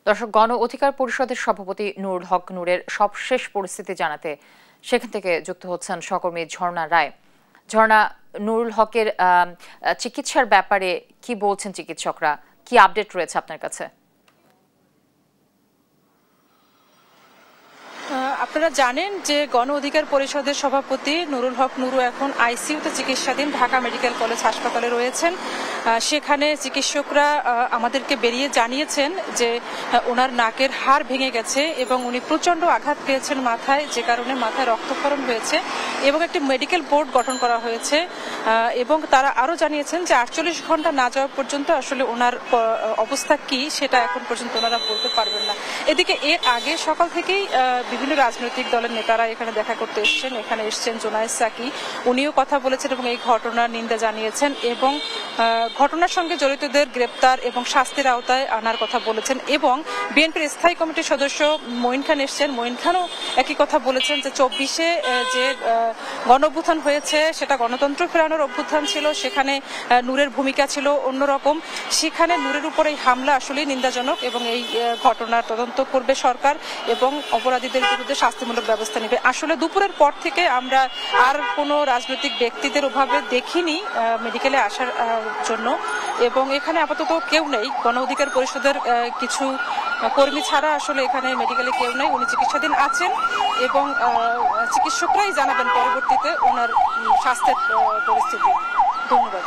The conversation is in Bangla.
দর্শক, গণ অধিকার পরিষদের সভাপতি নুরুল হক নূরের সবশেষ পরিস্থিতি জানাতে সেখান থেকে যুক্ত হচ্ছেন সহকর্মী ঝর্ণা রায়। ঝর্ণা, নুরুল হকের চিকিৎসার ব্যাপারে কি বলছেন চিকিৎসকরা, কি আপডেট রয়েছে আপনার কাছে? আপনারা জানেন যে গণ অধিকার পরিষদের সভাপতি নুরুল হক নুরু এখন আইসিইউতে চিকিৎসাধীন ঢাকা মেডিকেল কলেজ হাসপাতালে রয়েছেন। সেখানে চিকিৎসকরা আমাদেরকে বেরিয়ে জানিয়েছেন যে ওনার নাকের হাড় ভেঙে গেছে এবং উনি প্রচন্ড আঘাত পেয়েছেন মাথায়, যে কারণে মাথায় রক্তক্ষরণ হয়েছে এবং একটি মেডিকেল বোর্ড গঠন করা হয়েছে। এবং তারা আরো জানিয়েছেন যে 48 ঘন্টা না যাওয়া পর্যন্ত আসলে ওনার অবস্থা কি সেটা এখন পর্যন্ত ওনারা বলতে পারবেন না। এদিকে এর আগে সকাল থেকেই বিভিন্ন রাজনৈতিক দলের নেতারা এখানে দেখা করতে এসেছেন। এখানে এসেছেন জোনায়েদ সাকি, উনিও কথা বলেছেন এবং এই ঘটনার নিন্দা জানিয়েছেন এবং ঘটনার সঙ্গে জড়িতদের গ্রেপ্তার এবং শাস্তির আওতায় আনার কথা বলেছেন। এবং বিএনপির স্থায়ী কমিটির সদস্য মঈন খান এসেছেন, মঈন খানও একই কথা বলেছেন যে 24-এ যে গণ অভ্যুত্থান হয়েছে সেটা গণতন্ত্র ফেরানোর অভ্যুত্থান ছিল, সেখানে নূরের ভূমিকা ছিল অন্যরকম। সেখানে নূরের উপর এই হামলা আসলেই নিন্দাজনক এবং এই ঘটনার তদন্ত করবে সরকার এবং অপরাধীদের বিরুদ্ধে শাস্তিমূলক ব্যবস্থা নেবে। আসলে দুপুরের পর থেকে আমরা আর কোনো রাজনৈতিক ব্যক্তিদের ওভাবে দেখিনি মেডিকেলে আসার জন্য এবং এখানে আপাতত কেউ নেই। গণ অধিকার পরিষদের কিছু কর্মী ছাড়া আসলে এখানে মেডিকেলে কেউ নেই। উনি চিকিৎসাধীন আছেন এবং চিকিৎসকরাই জানাবেন পরবর্তীতে ওনার স্বাস্থ্যের পরিস্থিতি। ধন্যবাদ।